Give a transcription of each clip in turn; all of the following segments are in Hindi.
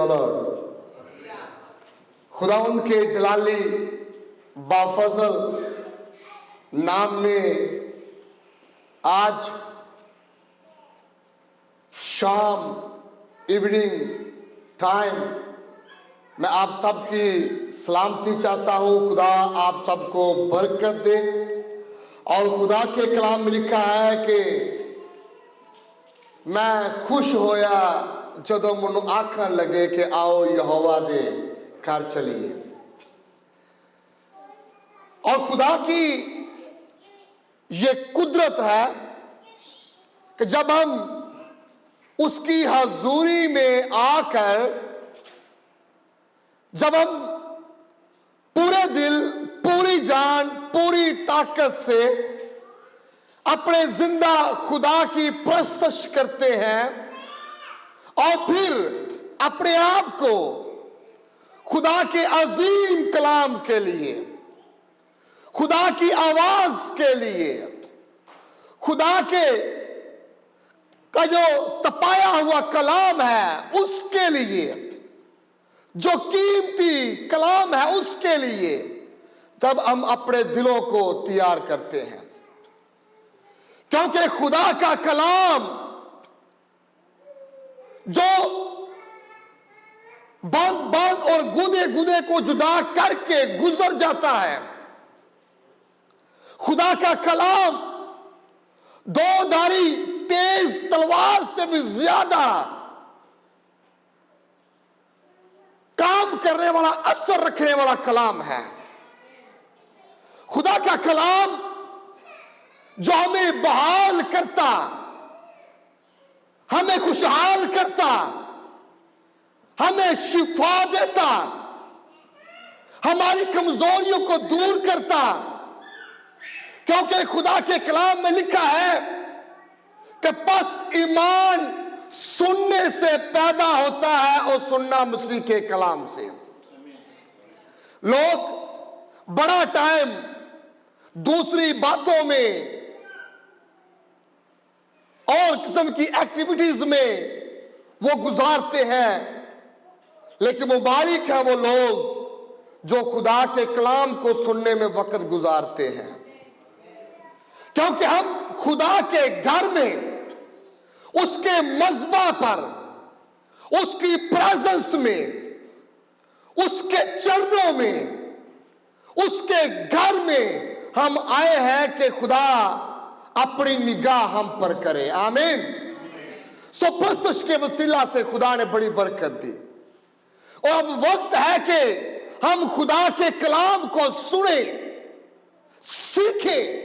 The Lord. खुदावंद के जलाली बाफजल नाम में आज शाम इवनिंग टाइम मैं आप सबकी सलामती चाहता हूँ। खुदा आप सबको बरकत दे। और खुदा के कलाम में लिखा है कि मैं खुश होया जदों मैनू आखन लगे कि आओ यहोवा दे घर चलिए। और खुदा की ये कुदरत है कि जब हम उसकी हजूरी में आकर जब हम पूरे दिल, पूरी जान, पूरी ताकत से अपने जिंदा खुदा की प्रस्तश करते हैं और फिर अपने आप को खुदा के अजीम कलाम के लिए, खुदा की आवाज के लिए, खुदा के का जो तपाया हुआ कलाम है उसके लिए, जो कीमती कलाम है उसके लिए तब हम अपने दिलों को तैयार करते हैं। क्योंकि खुदा का कलाम जो बांध बांध और गुदे गुदे को जुदा करके गुजर जाता है, खुदा का कलाम दो धारी तेज तलवार से भी ज्यादा काम करने वाला, असर रखने वाला कलाम है। खुदा का कलाम जो हमें बहाल करता, हमें खुशहाल करता, हमें शिफा देता, हमारी कमजोरियों को दूर करता। क्योंकि खुदा के कलाम में लिखा है कि बस ईमान सुनने से पैदा होता है और सुनना मसीह के कलाम से। लोग बड़ा टाइम दूसरी बातों में और किस्म की एक्टिविटीज में वो गुजारते हैं, लेकिन मुबारक है वो लोग जो खुदा के कलाम को सुनने में वक्त गुजारते हैं। क्योंकि हम खुदा के घर में, उसके मज़बा पर, उसकी प्रेजेंस में, उसके चरणों में, उसके घर में हम आए हैं कि खुदा अपनी निगाह हम पर करे। आमीन। सो प्रस्तुत के वसीला से खुदा ने बड़ी बरकत दी और अब वक्त है कि हम खुदा के कलाम को सुने, सीखें।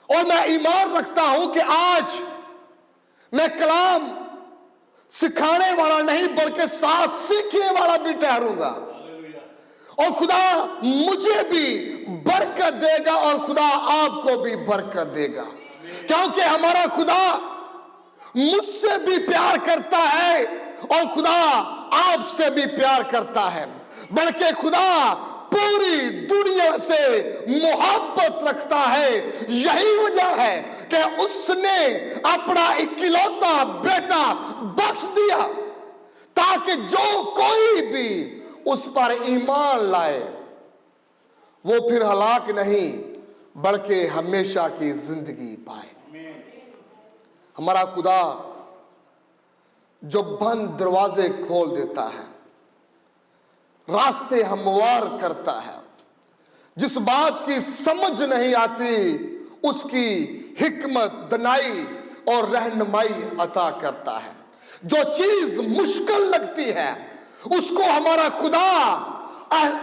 और मैं ईमान रखता हूं कि आज मैं कलाम सिखाने वाला नहीं बल्कि साथ सीखने वाला भी ठहरूंगा और खुदा मुझे भी बरकत देगा और खुदा आपको भी बरकत देगा। क्योंकि हमारा खुदा मुझसे भी प्यार करता है और खुदा आपसे भी प्यार करता है, बल्कि खुदा पूरी दुनिया से मोहब्बत रखता है। यही वजह है कि उसने अपना इकलौता बेटा बख्श दिया ताकि जो कोई भी उस पर ईमान लाए वो फिर हलाक नहीं बल्कि हमेशा की जिंदगी पाए। हमारा खुदा जो बंद दरवाजे खोल देता है, रास्ते हमवार करता है, जिस बात की समझ नहीं आती उसकी हिकमत, दनाई और रहनुमाई अता करता है। जो चीज मुश्किल लगती है उसको हमारा खुदा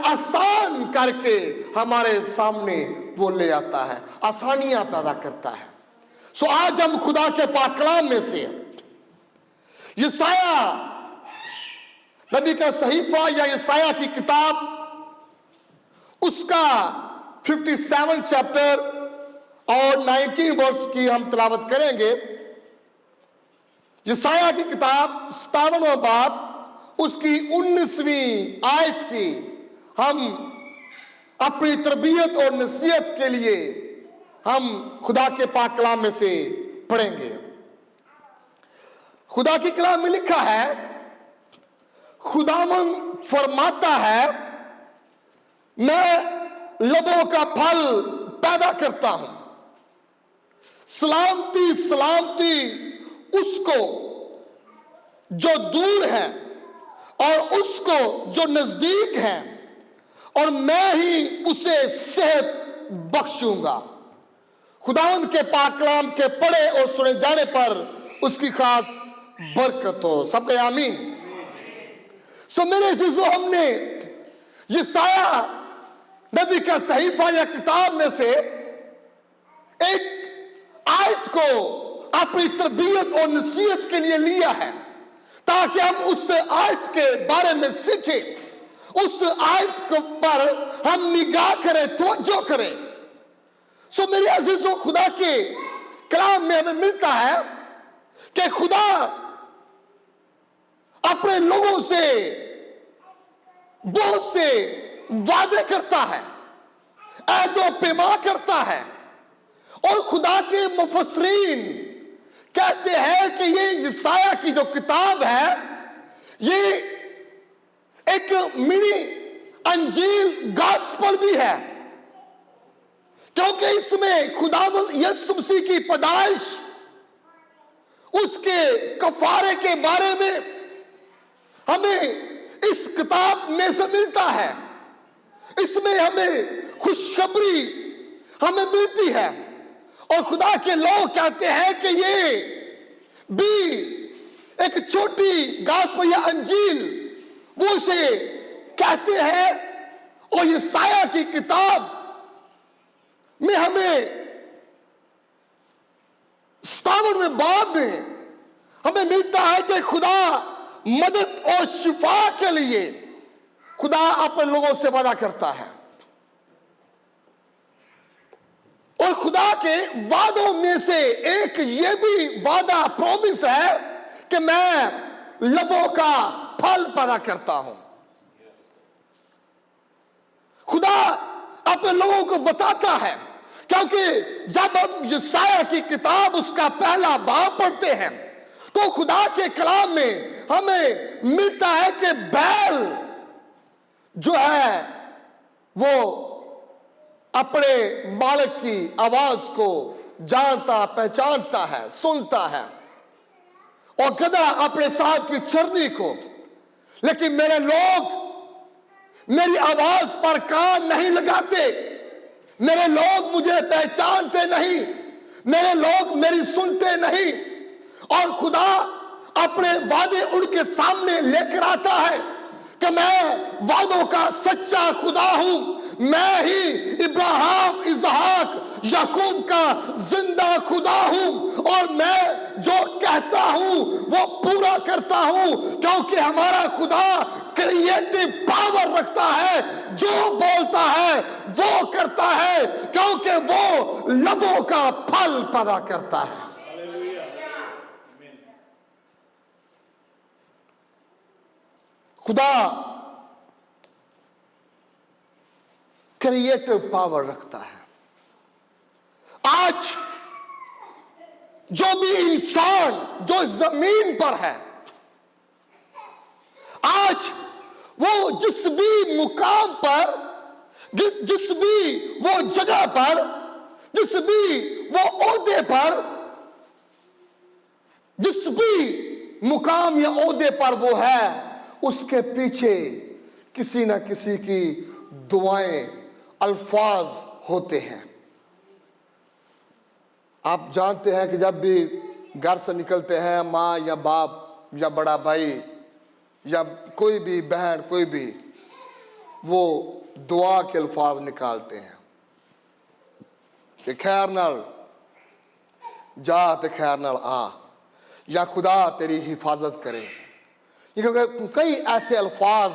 आसान करके हमारे सामने वो ले आता है, आसानियां पैदा करता है। सो आज हम खुदा के पाक कलाम में से यशाया नबी का सहीफा या यशाया की किताब, उसका 57 चैप्टर और 19 वर्ष की हम तिलावत करेंगे। यशाया की किताब 57वां बाब उसकी 19वीं आयत की हम अपनी तरबियत और नसीहत के लिए हम खुदा के पाक कलाम में से पढ़ेंगे। खुदा की कलाम में लिखा है, खुदावन फरमाता है, मैं लबों का फल पैदा करता हूं। सलामती सलामती उसको जो दूर है और उसको जो नजदीक है, और मैं ही उसे सेहत बख्शूंगा। खुदावंद के पाक कलाम के पढ़े और सुने जाने पर उसकी खास बरकत हो। सबके आमीन। सो मेरे अज़ीज़ों, हमने यशाया नबी का सहीफा या किताब में से एक आयत को अपनी तरबियत और नसीहत के लिए लिया है, ताकि हम उस आयत के बारे में सीखें, उस आयत पर हम निगाह करें, तवज्जो करें। सो मेरे अजीजों, खुदा के कलाम में हमें मिलता है कि खुदा अपने लोगों से बहुत से वादे करता है, अहद पैमा करता है, और खुदा के मुफस्सिरीन कहते हैं कि ये यशाया की जो किताब है, ये एक मिनी अंजील गॉस्पेल भी है, क्योंकि इसमें खुदावंद यीशु मसीह की पैदाइश, उसके कफारे के बारे में हमें इस किताब में से मिलता है। इसमें हमें खुशखबरी हमें मिलती है, और खुदा के लोग कहते हैं कि ये भी एक छोटी गॉस्पेल या अंजील वो इसे कहते हैं। और यशाया की किताब में हमें 57वें बाब में हमें मिलता है कि खुदा मदद और शिफा के लिए खुदा अपने लोगों से वादा करता है, और खुदा के वादों में से एक ये भी वादा, प्रॉमिस है कि मैं लबों का फल पैदा करता हूं। खुदा अपने लोगों को बताता है, क्योंकि जब हम यशाया की किताब उसका पहला बाब पढ़ते हैं तो खुदा के कलाम में हमें मिलता है कि बैल जो है वो अपने मालिक की आवाज को जानता, पहचानता है, सुनता है, और गधा अपने साहब की चरनी को। लेकिन मेरे लोग मेरी आवाज पर कान नहीं लगाते, मेरे लोग मुझे पहचानते नहीं, मेरे लोग मेरी सुनते नहीं। और खुदा अपने वादे उनके सामने लेकर आता है कि मैं वादों का सच्चा खुदा हूं, मैं ही इब्राहिम, इसहाक, याकूब का जिंदा खुदा हूं, और मैं जो कहता हूं वो पूरा करता हूं, क्योंकि हमारा खुदा क्रिएटिव पावर रखता है, जो बोलता है वो करता है, क्योंकि वो लबों का फल पैदा करता है। खुदा क्रिएटिव पावर रखता है। आज जो भी इंसान जो जमीन पर है, आज वो जिस भी मुकाम पर, जिस भी वो जगह पर, जिस भी वो ओहदे पर, जिस भी मुकाम या ओहदे पर वो है, उसके पीछे किसी ना किसी की दुआएं, अल्फाज होते हैं। आप जानते हैं कि जब भी घर से निकलते हैं, माँ या बाप या बड़ा भाई या कोई भी बहन, कोई भी, वो दुआ के अल्फाज निकालते हैं कि खैर नाल जा ते खैर नाल आ, या खुदा तेरी हिफाजत करे। क्योंकि कई ऐसे अल्फाज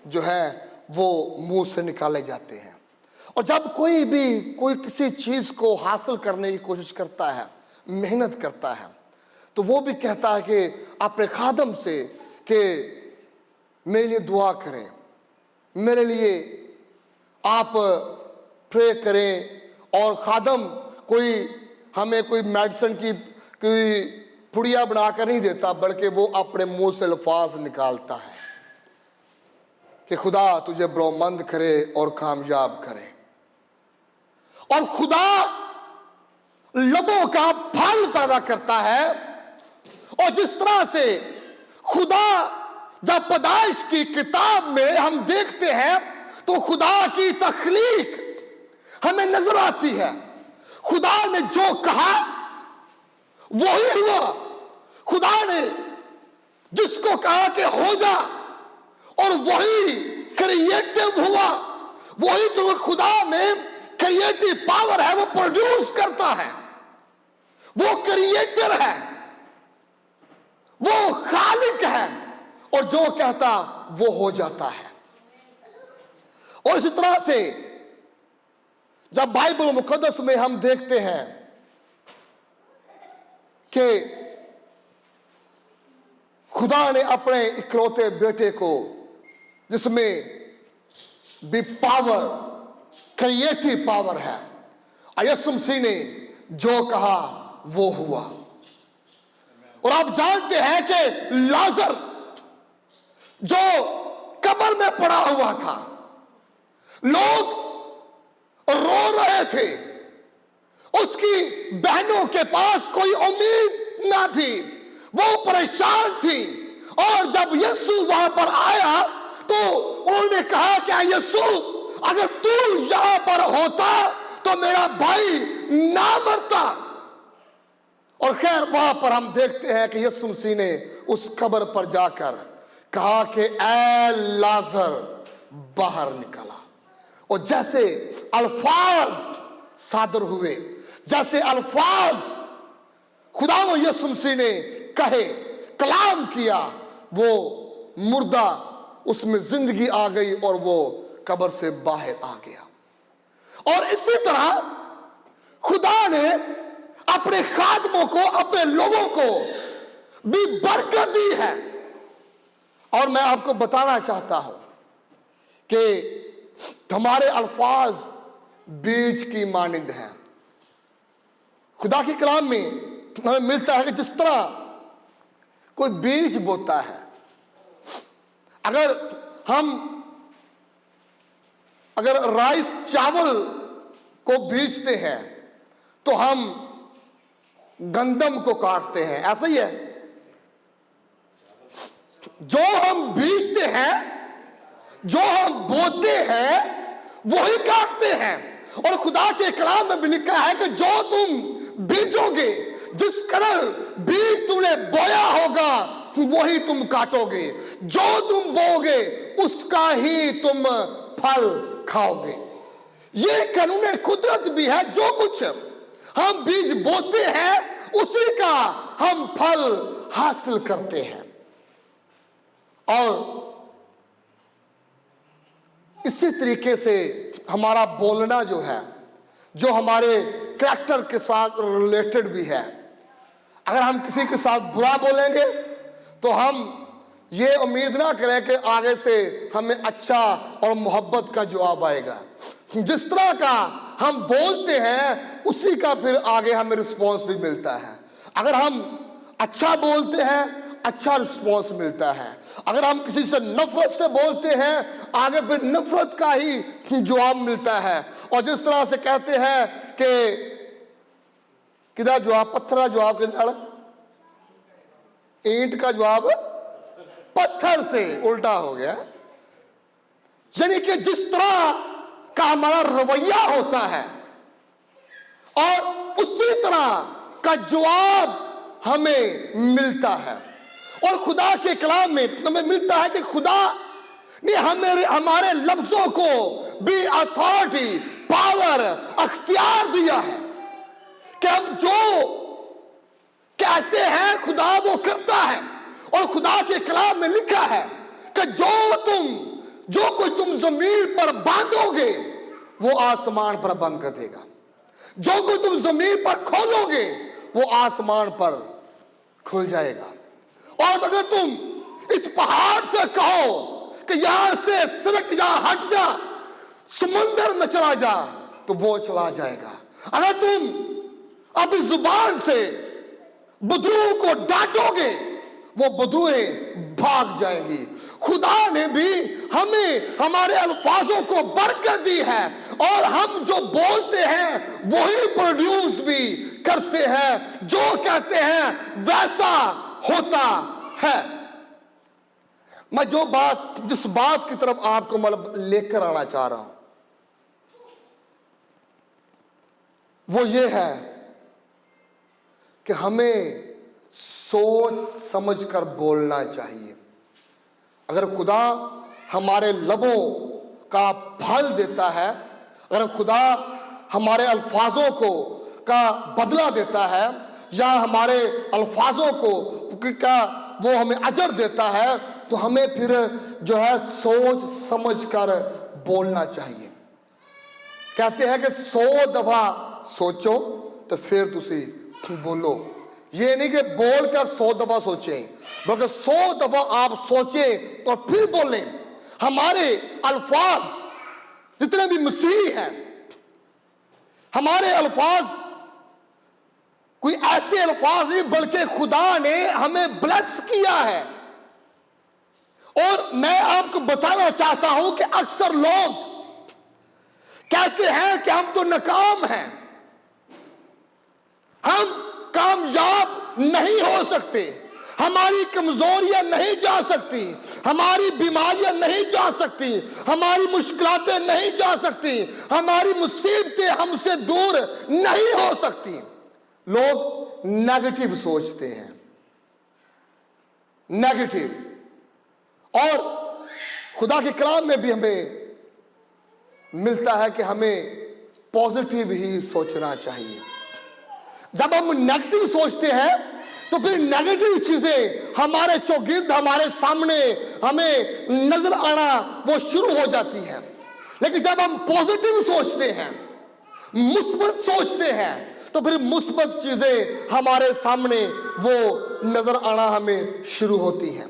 जो हैं वो मुंह से निकाले जाते हैं। और जब कोई किसी चीज को हासिल करने की कोशिश करता है, मेहनत करता है, तो वो भी कहता है कि अपने खादम से कि मेरे लिए दुआ करें, मेरे लिए आप प्रे करें। और खादम हमें कोई मेडिसिन की कोई पुड़िया बनाकर नहीं देता, बल्कि वो अपने मुंह से अल्फाज निकालता है कि खुदा तुझे बरोमंद करे और कामयाब करे। और खुदा लबों का फल पैदा करता है। और जिस तरह से खुदा जब पैदाइश की किताब में हम देखते हैं तो खुदा की तख्लीक हमें नजर आती है। खुदा ने जो कहा वही हुआ। खुदा ने जिसको कहा कि हो जा और वही क्रिएटिव हुआ। वही जो खुदा में क्रिएटिव पावर है वो प्रोड्यूस करता है। वो क्रिएटर है, वो खालिक है और जो कहता वो हो जाता है। और इसी तरह से जब बाइबल मुकद्दस में हम देखते हैं कि खुदा ने अपने इकलौते बेटे को, जिसमें भी पावर क्रिएटिव पावर है, यीशु मसीह ने जो कहा वो हुआ। और आप जानते हैं कि लाजर जो कब्र में पड़ा हुआ था, लोग रो रहे थे, उसकी बहनों के पास कोई उम्मीद ना थी, वो परेशान थी। और जब यीशु वहां पर आया तो उन्होंने कहा क्या यीशु अगर तू यहां पर होता तो मेरा भाई ना मरता। और खैर वहां पर हम देखते हैं कि यीशु मसीह ने उस कब्र पर जाकर कहा कि ऐ लाजर बाहर निकला। और जैसे अल्फाज सादर हुए, जैसे अल्फाज खुदा वो यीशु मसीह ने कहे, कलाम किया, वो मुर्दा उसमें जिंदगी आ गई और वो कब्र से बाहर आ गया। और इसी तरह खुदा ने अपने खादमों को, अपने लोगों को भी बरकत दी है। और मैं आपको बताना चाहता हूं कि हमारे अल्फाज बीज की मानिंद हैं। खुदा के कलाम में हमें मिलता है कि जिस तरह कोई बीज बोता है, अगर राइस चावल को बीजते हैं तो हम गंदम को काटते हैं, ऐसा ही है। जो हम बीजते हैं, जो हम बोते हैं, वही काटते हैं। और खुदा के कलाम में भी लिखा है कि जो तुम बीजोगे, जिस कदर बीज तुमने बोया होगा वही तुम काटोगे। जो तुम बोओगे उसका ही तुम फल खाओगे। ये कानून कुदरत भी है। जो कुछ हम बीज बोते हैं उसी का हम फल हासिल करते हैं। और इसी तरीके से हमारा बोलना जो है, जो हमारे कैरेक्टर के साथ रिलेटेड भी है। अगर हम किसी के साथ बुरा बोलेंगे तो हम ये उम्मीद ना करें कि आगे से हमें अच्छा और मोहब्बत का जवाब आएगा। जिस तरह का हम बोलते हैं उसी का फिर आगे हमें रिस्पॉन्स भी मिलता है। अगर हम अच्छा बोलते हैं अच्छा रिस्पॉन्स मिलता है। अगर हम किसी से नफरत से बोलते हैं आगे फिर नफरत का ही जवाब मिलता है। और जिस तरह से कहते हैं कि किधर जवाब, पत्थर का जवाब किधर, ईंट का जवाब पत्थर से उल्टा हो गया। यानी कि जिस तरह का हमारा रवैया होता है और उसी तरह का जवाब हमें मिलता है। और खुदा के कलाम में हमें मिलता है कि खुदा ने हमारे लफ्जों को भी अथॉरिटी, पावर, अख्तियार दिया है कि हम जो कहते हैं खुदा वो करता है। और खुदा के कलाम में लिखा है कि जो कुछ तुम जमीन पर बांधोगे वो आसमान पर बंद कर देगा, जो कुछ तुम जमीन पर खोलोगे वो आसमान पर खुल जाएगा। और अगर तुम इस पहाड़ से कहो कि यहां से सिरक जा, हट जा, समुंदर में चला जा, तो वो चला जाएगा। अगर तुम अपनी जुबान से बदरूह को डांटोगे वो बदरूहें भाग जाएंगी। खुदा ने भी हमें हमारे अल्फाजों को बरकत दी है और हम जो बोलते हैं वही प्रोड्यूस भी करते हैं, जो कहते हैं वैसा होता है। मैं जिस बात की तरफ आपको मतलब लेकर आना चाह रहा हूं वो ये है कि हमें सोच समझकर बोलना चाहिए। अगर खुदा हमारे लबों का फल देता है, अगर खुदा हमारे अल्फाजों को का बदला देता है या हमारे अल्फाजों को का वो हमें अजर देता है, तो हमें फिर जो है सोच समझकर बोलना चाहिए। कहते हैं कि 100 दफा सोचो तो फिर तुसी बोलो। ये नहीं कि बोलकर 100 दफा सोचें, बल्कि 100 दफा आप सोचें तो फिर बोलें। हमारे अल्फाज जितने भी मसीह हैं, हमारे अल्फाज कोई ऐसे अल्फाज नहीं बल्कि खुदा ने हमें ब्लेस किया है। और मैं आपको बताना चाहता हूं कि अक्सर लोग कहते हैं कि हम तो नाकाम हैं, हम कामयाब नहीं हो सकते, हमारी कमजोरियां नहीं जा सकती, हमारी बीमारियां नहीं जा सकती, हमारी मुश्किलातें नहीं जा सकती, हमारी मुसीबतें हमसे दूर नहीं हो सकती। लोग नेगेटिव सोचते हैं, नेगेटिव। और खुदा के कलाम में भी हमें मिलता है कि हमें पॉजिटिव ही सोचना चाहिए। जब हम नेगेटिव सोचते हैं तो फिर नेगेटिव चीजें हमारे चौगिर्द, हमारे सामने हमें नजर आना वो शुरू हो जाती हैं। लेकिन जब हम पॉजिटिव सोचते हैं, मुस्बत सोचते हैं, तो फिर मुस्बत चीजें हमारे सामने वो नजर आना हमें शुरू होती हैं।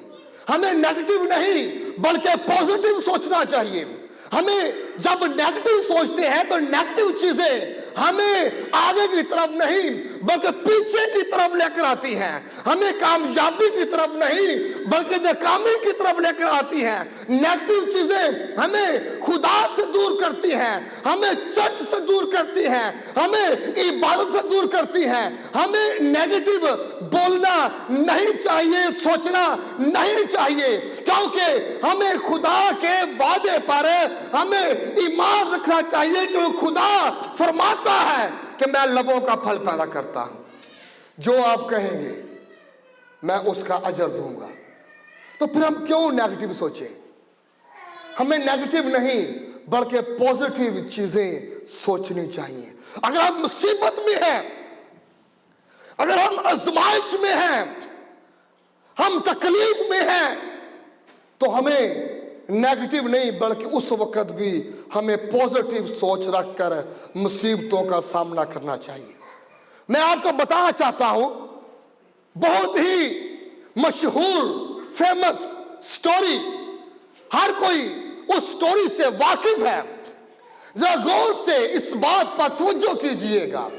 हमें नेगेटिव नहीं बल्कि पॉजिटिव सोचना चाहिए। हमें जब नेगेटिव सोचते हैं तो नेगेटिव चीजें हमें आगे की तरफ नहीं बल्कि पीछे की तरफ लेकर आती हैं। हमें कामयाबी की तरफ नहीं बल्कि नाकामी की तरफ लेकर आती हैं। नेगेटिव चीजें हमें खुदा से दूर करती हैं, हमें चर्च से दूर करती हैं, हमें इबादत से दूर करती हैं। हमें नेगेटिव बोलना नहीं चाहिए, सोचना नहीं चाहिए, क्योंकि हमें खुदा के वादे पर हमें ईमान रखना चाहिए कि खुदा फरमाता है कि मैं लबों का फल पैदा करता हूं, जो आप कहेंगे मैं उसका अजर दूंगा। तो फिर हम क्यों नेगेटिव सोचें? हमें नेगेटिव नहीं बल्कि पॉजिटिव चीजें सोचनी चाहिए। अगर हम मुसीबत में हैं, अगर हम आजमाइश में हैं, हम तकलीफ में हैं, तो हमें नेगेटिव नहीं बल्कि उस वक्त भी हमें पॉजिटिव सोच रखकर मुसीबतों का सामना करना चाहिए। मैं आपको बताना चाहता हूं बहुत ही मशहूर फेमस स्टोरी, हर कोई उस स्टोरी से वाकिफ है। जरा गौर से इस बात पर तवज्जो कीजिएगा।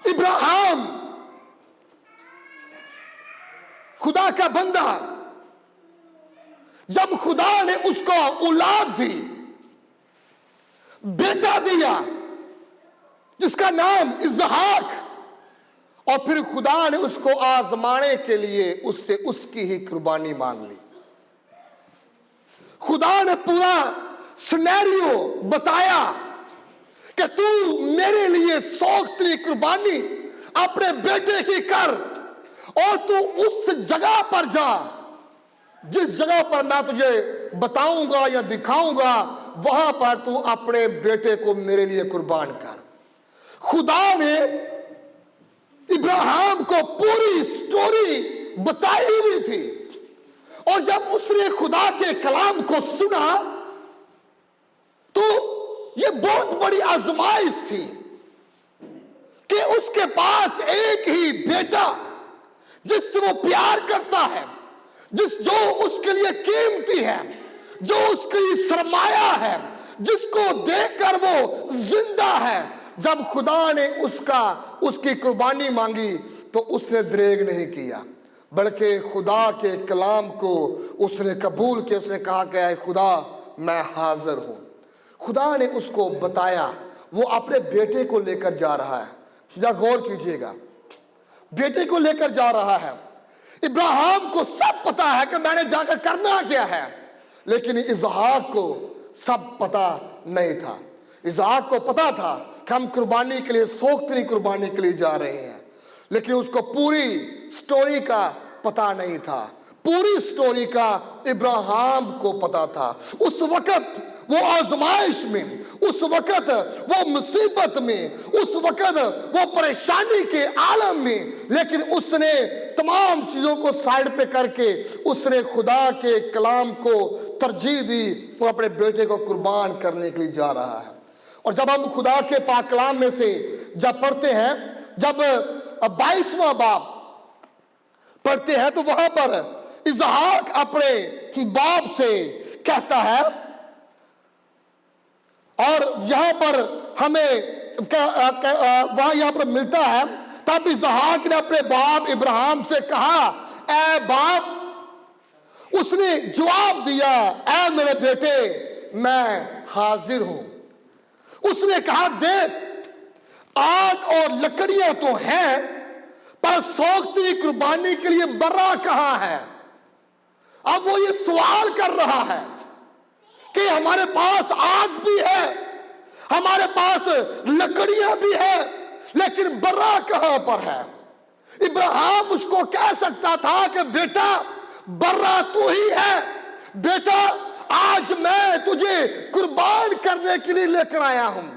इब्राहिम खुदा का बंदा, जब खुदा ने उसको औलाद दी, बेटा दिया जिसका नाम इसहाक, और फिर खुदा ने उसको आजमाने के लिए उससे उसकी ही कुर्बानी मांग ली। खुदा ने पूरा सिनेरियो बताया कि तू मेरे लिए सौख्तरी कुर्बानी अपने बेटे की कर और तू उस जगह पर जा जिस जगह पर मैं तुझे बताऊंगा या दिखाऊंगा, वहां पर तू अपने बेटे को मेरे लिए कुर्बान कर। खुदा ने इब्राहिम को पूरी स्टोरी बताई हुई थी, और जब उसने खुदा के कलाम को सुना तो यह बहुत बड़ी आजमाइश थी कि उसके पास एक ही बेटा जिससे वो प्यार करता है, जो उसके लिए कीमती है, जो उसके लिए सरमाया है, जिसको देखकर वो जिंदा है, जब खुदा ने उसकी कुर्बानी मांगी तो उसने द्रेग नहीं किया। बल्कि खुदा के कलाम को उसने कबूल किया। उसने कहा कि ऐ खुदा मैं हाजिर हूँ। खुदा ने उसको बताया। वो अपने बेटे को लेकर जा रहा है। जरा गौर कीजिएगा, बेटे को लेकर जा रहा है। इब्राहिम को सब पता है कि मैंने जाकर करना क्या है, लेकिन इसहाक को सब पता नहीं था। इसहाक को पता था कि हम कुर्बानी के लिए, सोख्तनी कुर्बानी के लिए जा रहे हैं, लेकिन उसको पूरी स्टोरी का पता नहीं था। पूरी स्टोरी का इब्राहिम को पता था। उस वक्त वो आजमाइश में, उस वक्त वो मुसीबत में, उस वक्त वो परेशानी के आलम में, लेकिन उसने तमाम चीजों को साइड पे करके उसने खुदा के कलाम को तरजीह दी। वो अपने बेटे को कुर्बान करने के लिए जा रहा है। और जब हम खुदा के पाक कलाम में से जब पढ़ते हैं, जब 22वां बाब पढ़ते हैं, तो वहां पर इसहाक अपने बाप से कहता है, और यहां पर हमें वहां यहां पर मिलता है, तब इसहाक ने अपने बाप इब्राहिम से कहा, ऐ बाप। उसने जवाब दिया, ऐ मेरे बेटे मैं हाजिर हूं। उसने कहा, देख आग और लकड़ियां तो हैं, पर सोख्ती कुर्बानी के लिए बर्रा कहां है। अब वो ये सवाल कर रहा है कि हमारे पास आग भी है, हमारे पास लकड़ियां भी है, लेकिन बर्रा कहां पर है। इब्राहिम उसको कह सकता था कि बेटा बर्रा तू ही है, बेटा आज मैं तुझे कुर्बान करने के लिए लेकर आया हूं।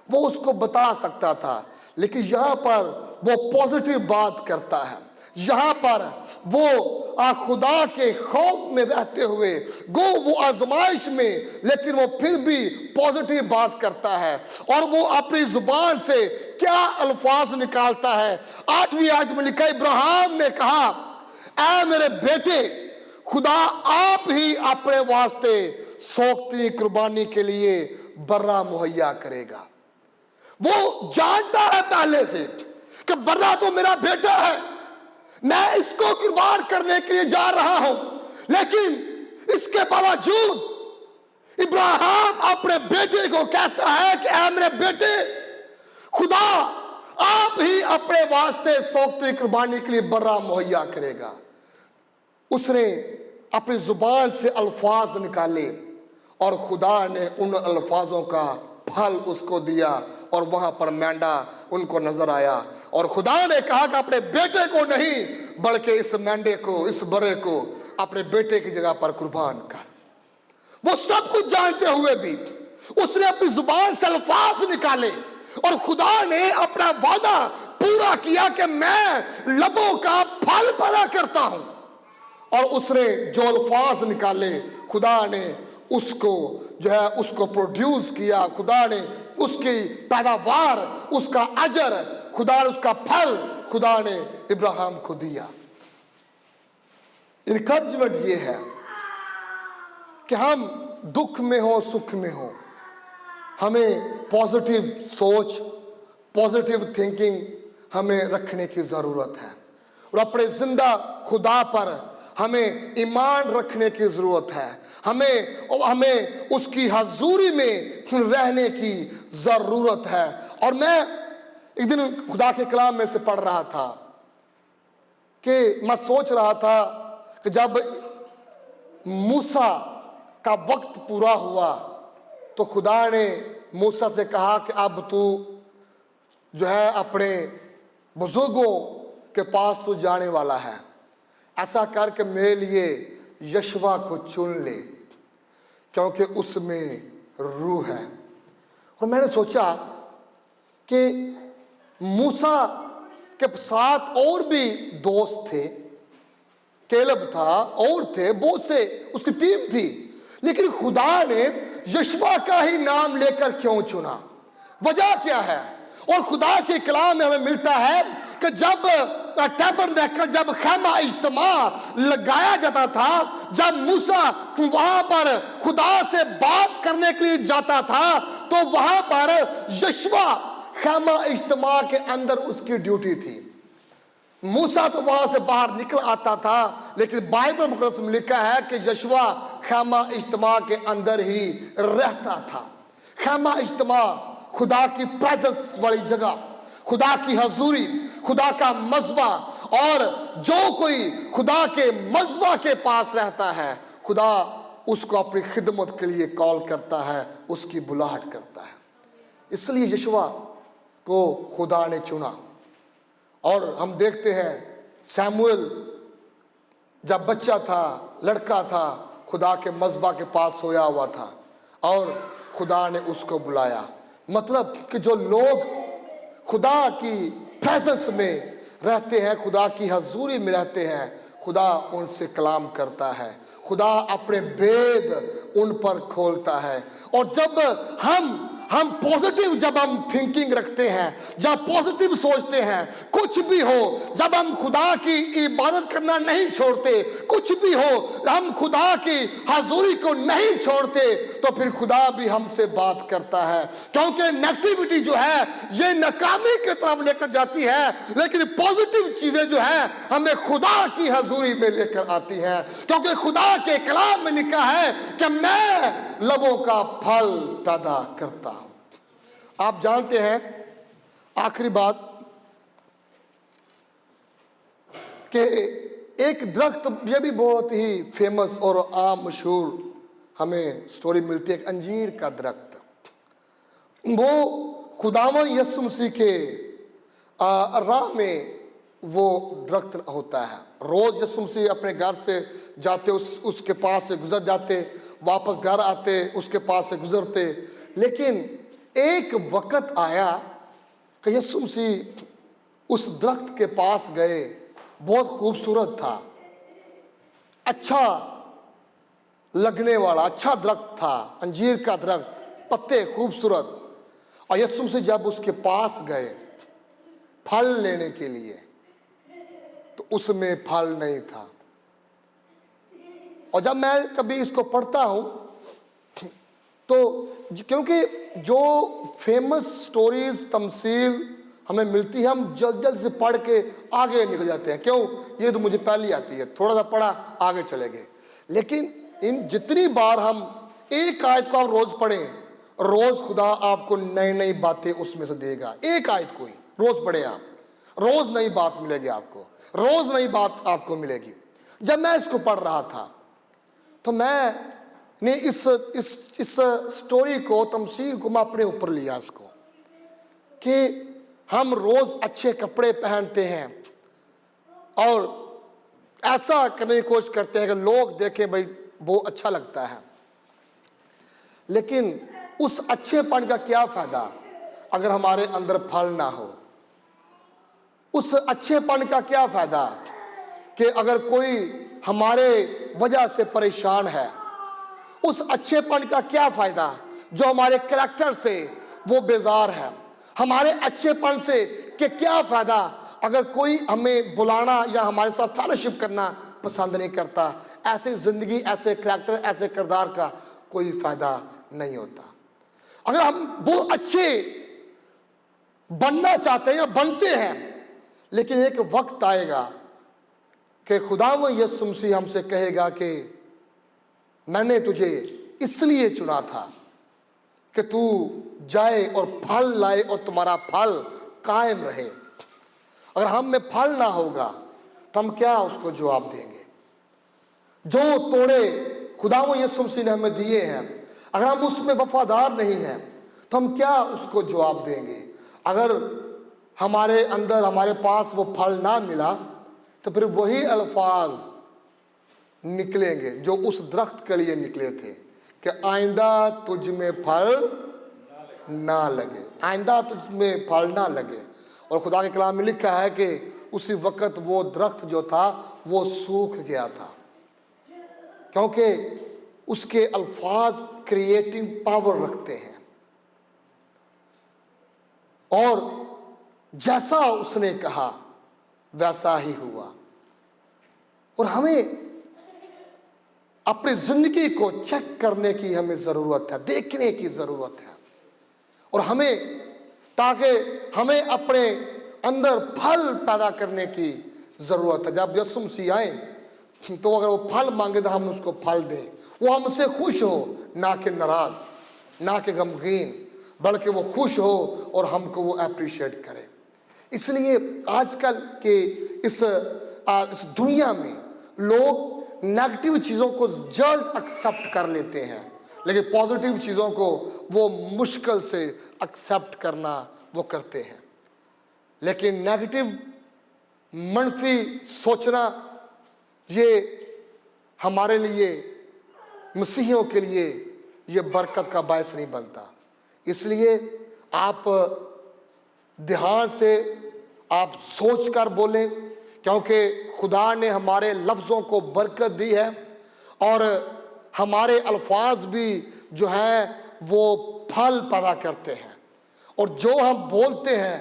वो उसको बता सकता था, लेकिन यहां पर वो पॉजिटिव बात करता है। यहां पर वो खुदा के खौफ में रहते हुए, वो आजमाइश में, लेकिन वो फिर भी पॉजिटिव बात करता है। और वो अपनी जुबान से क्या अल्फाज निकालता है। 8वीं आयत में लिखा, इब्राहिम ने कहा, ऐ मेरे बेटे खुदा आप ही अपने वास्ते सोख्तनी कुर्बानी के लिए बर्रा मुहैया करेगा। वो जानता है पहले से कि बर्रा तो मेरा बेटा है, मैं इसको कुर्बान करने के लिए जा रहा हूं, लेकिन इसके बावजूद इब्राहिम अपने बेटे को कहता है कि ऐ मेरे बेटे खुदा आप ही अपने वास्ते सोख्तनी कुर्बानी के लिए बर्रा मुहैया करेगा। उसने अपनी जुबान से अल्फाज निकाले और खुदा ने उन अल्फाजों का फल उसको दिया, और वहां पर मेंढा उनको नजर आया। और खुदा ने कहा कि अपने बेटे को नहीं, बल्कि इस मेंढे को, इस बर्रे को अपने बेटे की जगह पर कुर्बान कर। वो सब कुछ जानते हुए भी उसने अपनी जुबान से अल्फाज निकाले, और खुदा ने अपना वादा पूरा किया कि मैं लबों का फल पैदा करता हूं। और उसने जो अल्फाज निकाले, खुदा ने उसको जो है उसको प्रोड्यूस किया। खुदा ने उसकी पैदावार, उसका अजर, खुदा ने उसका फल, खुदा ने इब्राहिम को दिया। इनकरेजमेंट ये है कि हम दुख में हो, सुख में हो, हमें पॉजिटिव सोच, पॉजिटिव थिंकिंग हमें रखने की जरूरत है। और अपने जिंदा खुदा पर हमें ईमान रखने की जरूरत है। हमें उसकी हजूरी में रहने की जरूरत है। और मैं एक दिन खुदा के कलाम में से पढ़ रहा था कि मैं सोच रहा था कि जब मूसा का वक्त पूरा हुआ, तो खुदा ने मूसा से कहा कि अब तू जो है अपने बुजुर्गों के पास तू जाने वाला है, ऐसा करके मेरे लिए यशवा को चुन ले, क्योंकि उसमें रूह है। और मैंने सोचा कि मूसा के साथ और भी दोस्त थे, केलब था, और थे बहुत से, उसकी टीम थी, लेकिन खुदा ने यशवा का ही नाम लेकर क्यों चुना? वजह क्या है? और खुदा के कलाम में हमें मिलता है कि जब टैबरनेकल, जब खैमा इज्तिमा लगाया जाता था, जब मूसा वहां पर खुदा से बात करने के लिए जाता था, तो वहां पर यशवा खैमा इज्तिमा के अंदर उसकी ड्यूटी थी। मूसा तो वहां से बाहर निकल आता था, लेकिन बाइबल मुकद्दस में लिखा है कि यशवा खैमा इज्तिमा के अंदर ही रहता था। खैमा इज्तिमा खुदा की प्रेजेंस वाली जगह, खुदा की हजूरी, खुदा का मजबा, और जो कोई खुदा के मजबा के पास रहता है, खुदा उसको अपनी खिदमत के लिए कॉल करता है, उसकी बुलाहट करता है। इसलिए यशवा को खुदा ने चुना। और हम देखते हैं सैमुअल जब बच्चा था, लड़का था, खुदा के मजबा के पास सोया हुआ था और खुदा ने उसको बुलाया। मतलब कि जो लोग खुदा की प्रेजेंस में रहते हैं, खुदा की हजूरी में रहते हैं, खुदा उनसे कलाम करता है, खुदा अपने भेद उन पर खोलता है। और जब हम पॉजिटिव, जब हम थिंकिंग रखते हैं, जब पॉजिटिव सोचते हैं, कुछ भी हो, जब हम खुदा की इबादत करना नहीं छोड़ते, कुछ भी हो, हम खुदा की हाज़ुरी को नहीं छोड़ते, तो फिर खुदा भी हमसे बात करता है। क्योंकि नेगेटिविटी जो है ये नाकामी की तरफ लेकर जाती है, लेकिन पॉजिटिव चीजें जो है हमें खुदा की हाज़ुरी में लेकर आती हैं। क्योंकि खुदा के कलाम में लिखा है कि मैं लबों का फल पैदा करता हूं। आप जानते हैं, आखिरी बात, कि एक दरख्त, ये भी बहुत ही फेमस और आम मशहूर हमें स्टोरी मिलती है, एक अंजीर का दरख्त। वो खुदावंद यीशु मसीह के राह में वो दरख्त होता है। रोज यीशु मसीह अपने घर से जाते, उसके पास से गुजर जाते, वापस घर आते, उसके पास से गुजरते। लेकिन एक वक्त आया कि यीशु मसीह उस दरख्त के पास गए। बहुत खूबसूरत था, अच्छा लगने वाला, अच्छा दरख्त था, अंजीर का दरख्त, पत्ते खूबसूरत। और यीशु मसीह जब उसके पास गए फल लेने के लिए, तो उसमें फल नहीं था। और जब मैं कभी इसको पढ़ता हूं, तो क्योंकि जो फेमस स्टोरीज, तमसील हमें मिलती है, हम जल्द जल्द से पढ़ के आगे निकल जाते हैं। क्यों? ये तो मुझे पहले आती है, थोड़ा सा पढ़ा, आगे चले गए। लेकिन इन जितनी बार हम एक आयत को आप रोज पढ़ें, रोज खुदा आपको नई नई बातें उसमें से देगा। एक आयत को ही रोज पढ़े आप, रोज नई बात मिलेगी आपको, रोज नई बात आपको मिलेगी। जब मैं इसको पढ़ रहा था, तो मैंने इस स्टोरी को, तमसील को मैं अपने ऊपर लिया इसको, कि हम रोज अच्छे कपड़े पहनते हैं और ऐसा करने की कोशिश करते हैं कि लोग देखें, भाई वो अच्छा लगता है। लेकिन उस अच्छेपन का क्या फायदा अगर हमारे अंदर फल ना हो? उस अच्छेपन का क्या फायदा कि अगर कोई हमारे वजह से परेशान है? उस अच्छेपन का क्या फायदा जो हमारे कैरेक्टर से वो बेजार है? हमारे अच्छेपन से कि क्या फायदा अगर कोई हमें बुलाना या हमारे साथ फेलोशिप करना पसंद नहीं करता? ऐसी जिंदगी, ऐसे कैरेक्टर, ऐसे किरदार का कोई फायदा नहीं होता। अगर हम वो अच्छे बनना चाहते हैं या बनते हैं, लेकिन एक वक्त आएगा कि खुदावंद यीशु मसीह हमसे कहेगा कि मैंने तुझे इसलिए चुना था कि तू जाए और फल लाए और तुम्हारा फल कायम रहे। अगर हम में फल ना होगा तो हम क्या उसको जवाब देंगे? जो तोड़े खुदावंद यीशु मसीह ने हमें दिए हैं, अगर हम उसमें वफादार नहीं हैं तो हम क्या उसको जवाब देंगे? अगर हमारे अंदर, हमारे पास वो फल ना मिला, तो फिर वही अल्फाज निकलेंगे जो उस दरख्त के लिए निकले थे कि आइंदा तुझ में फल ना लगे, आइंदा तुझ में फल ना लगे। और खुदा के कलाम में लिखा है कि उसी वक्त वो दरख्त जो था वो सूख गया था, क्योंकि उसके अल्फाज क्रिएटिव पावर रखते हैं। और जैसा उसने कहा वैसा ही हुआ। और हमें अपनी जिंदगी को चेक करने की हमें जरूरत है, देखने की जरूरत है। और हमें, ताकि हमें अपने अंदर फल पैदा करने की ज़रूरत है। जब यीशु मसीह आए तो अगर वो फल मांगे तो हम उसको फल दें। वो हमसे खुश हो, ना कि नाराज़, ना कि गमगीन, बल्कि वो खुश हो और हमको वो अप्रिशिएट करे। इसलिए आजकल के इस दुनिया में लोग नेगेटिव चीज़ों को जल्द एक्सेप्ट कर लेते हैं, लेकिन पॉजिटिव चीज़ों को वो मुश्किल से एक्सेप्ट करना वो करते हैं। लेकिन नेगेटिव मनफी सोचना ये हमारे लिए, मसीहियों के लिए ये बरकत का बायस नहीं बनता। इसलिए आप ध्यान से आप सोच कर बोलें, क्योंकि खुदा ने हमारे लफ्ज़ों को बरकत दी है और हमारे अल्फाज भी जो हैं वो फल पैदा करते हैं। और जो हम बोलते हैं,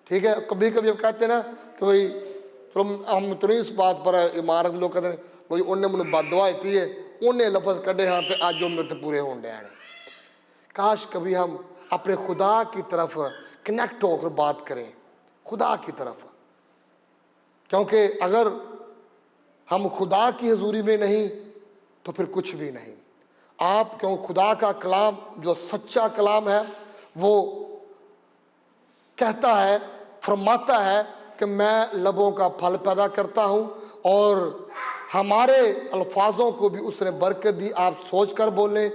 ठीक है, कभी कभी हम कहते हैं ना कि भाई चलो हम तो नहीं इस बात पर इमारत लोग कहते हैं भाई उन्हें मैंने बददुआ दी है, उन्हें लफ्ज़ कढ़े हाँ तो अज वो मेरे तो पूरे होने हैं। काश कभी हम अपने खुदा की तरफ कनेक्ट होकर बात करें, खुदा की तरफ, क्योंकि अगर हम खुदा की हजूरी में नहीं तो फिर कुछ भी नहीं। आप क्यों खुदा का कलाम जो सच्चा कलाम है वो कहता है, फरमाता है कि मैं लबों का फल पैदा करता हूँ और हमारे अल्फाजों को भी उसने बरकत दी। आप सोच कर बोलें,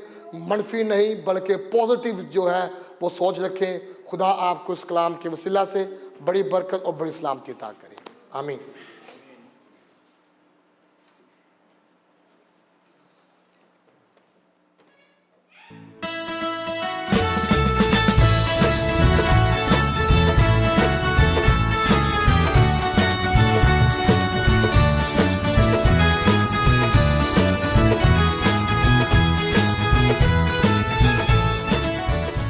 मनफी नहीं बल्कि पॉजिटिव जो है वो सोच रखें। खुदा आपको इस कलाम के वसीला से बड़ी बरकत और बड़ी सलामती अता करे। आमीन।